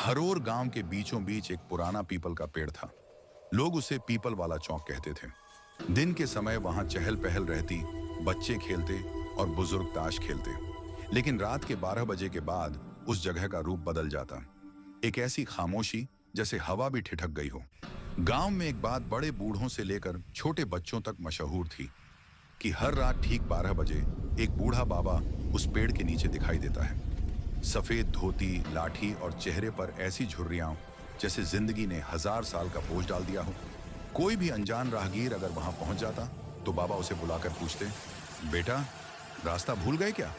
हरोर गांव के बीचों बीच एक पुराना पीपल का पेड़ था। लोग उसे पीपल वाला चौक कहते थे। दिन के समय वहां चहल पहल रहती, बच्चे खेलते और बुजुर्ग ताश खेलते। लेकिन रात के 12 बजे के बाद उस जगह का रूप बदल जाता। एक ऐसी खामोशी जैसे हवा भी ठिठक गई हो। गांव में एक बात बड़े बूढ़ों से लेकर छोटे बच्चों तक मशहूर थी कि हर रात ठीक 12 बजे एक बूढ़ा बाबा उस पेड़ के नीचे दिखाई देता है। सफेद धोती, लाठी और चेहरे पर ऐसी झुर्रियां जैसे जिंदगी ने 1000 साल का बोझ डाल दिया हो। कोई भी अनजान राहगीर अगर वहां पहुंच जाता तो बाबा उसे बुलाकर पूछते, बेटा रास्ता भूल गए क्या?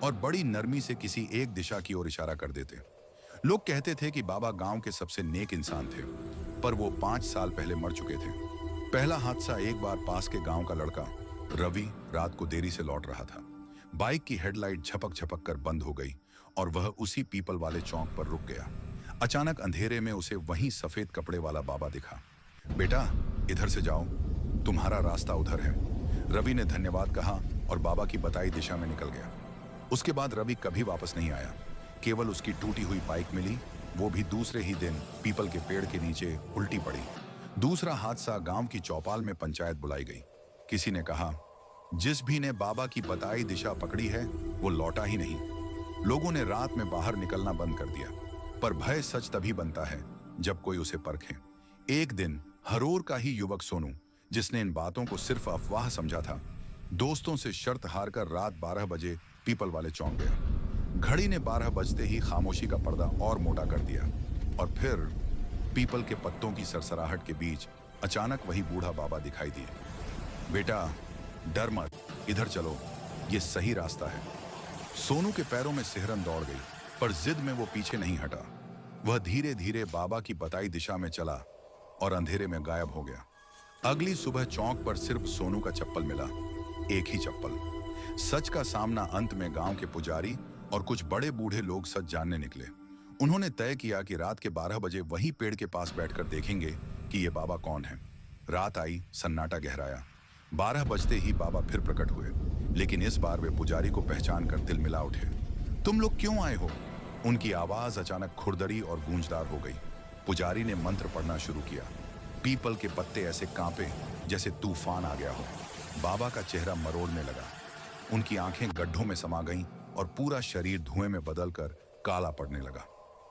और बड़ी नरमी से किसी एक दिशा की ओर इशारा कर देते। लोग कहते थे कि बाबा गांव के सबसे नेक इंसान थे, पर वो 5 साल पहले मर चुके थे। पहला हादसा एक बार पास के गांव का लड़का रवि रात को देरी से लौट रहा था। बाइक की हेडलाइट झपक झपक कर बंद हो गई और वह उसी पीपल वाले चौक पर रुक गया। अचानक अंधेरे में उसे वहीं सफेद कपड़े वाला बाबा दिखा। बेटा इधर से जाओ, तुम्हारा रास्ता उधर है। रवि ने धन्यवाद कहा और बाबा की बताई दिशा में निकल गया। उसके बाद रवि कभी वापस नहीं आया। केवल उसकी टूटी हुई बाइक मिली, वो भी दूसरे ही दिन पीपल के पेड़ के नीचे उल्टी पड़ी। दूसरा हादसा गांव की चौपाल में पंचायत बुलाई गई। किसी ने कहा, जिस भी ने बाबा की बताई दिशा पकड़ी है वो लौटा ही नहीं। लोगों ने रात में बाहर निकलना बंद कर दिया। पर भय सच तभी बनता है जब कोई उसे परखे। एक दिन हरोर का ही युवक सोनू, जिसने इन बातों को सिर्फ अफवाह समझा था, दोस्तों से शर्त हारकर रात 12 बजे पीपल वाले चौक गया। घड़ी ने 12 बजते ही खामोशी का पर्दा और मोटा कर दिया और फिर पीपल के पत्तों की सरसराहट के बीच अचानक वही बूढ़ा बाबा दिखाई दिए। बेटा डर मत, इधर चलो, ये सही रास्ता है। सोनू के पैरों में सिहरन दौड़ गई, पर जिद में वो पीछे नहीं हटा। वह धीरे धीरे बाबा की बताई दिशा में चला और अंधेरे में गायब हो गया। अगली सुबह चौक पर सिर्फ सोनू का चप्पल मिला, एक ही चप्पल। सच का सामना अंत में गांव के पुजारी और कुछ बड़े बूढ़े लोग सच जानने निकले। उन्होंने तय किया कि रात के 12 बजे वही पेड़ के पास बैठकर देखेंगे कि ये बाबा कौन है। रात आई, सन्नाटा गहराया। 12 बजते ही बाबा फिर प्रकट हुए, लेकिन इस बार वे पुजारी को पहचान कर तिलमिला उठे। तुम लोग क्यों आए हो? उनकी आवाज अचानक खुरदरी और गूंजदार हो गई। पुजारी ने मंत्र पढ़ना शुरू किया। पीपल के पत्ते ऐसे कांपे जैसे तूफान आ गया हो। बाबा का चेहरा मरोड़ने लगा। उनकी आंखें गड्ढों में समा गईं और पूरा शरीर धुएं में बदलकर काला पड़ने लगा।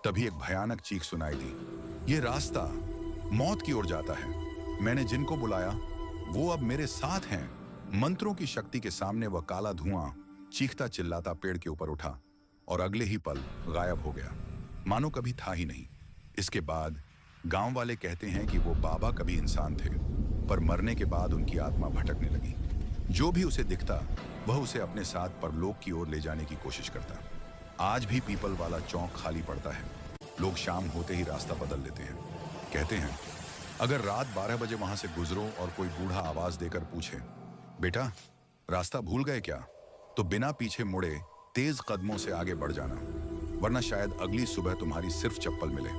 तभी एक भयानक चीख सुनाई दी, ये रास्ता मौत की ओर जाता है। मैंने जिनको बुलाया वो अब मेरे साथ हैं। मंत्रों की शक्ति के सामने वह काला धुआं चीखता चिल्लाता पेड़ के ऊपर उठा और अगले ही पल गायब हो गया, मानो कभी था ही नहीं। इसके बाद गांव वाले कहते हैं कि वो बाबा कभी इंसान थे, पर मरने के बाद उनकी आत्मा भटकने लगी। जो भी उसे दिखता वह उसे अपने साथ परलोक की ओर ले जाने की कोशिश करता। आज भी पीपल वाला चौक खाली पड़ता है। लोग शाम होते ही रास्ता बदल लेते हैं। कहते हैं अगर रात 12 बजे वहां से गुजरो और कोई बूढ़ा आवाज देकर पूछे, बेटा रास्ता भूल गए क्या, तो बिना पीछे मुड़े तेज कदमों से आगे बढ़ जाना, वरना शायद अगली सुबह तुम्हारी सिर्फ चप्पल मिले।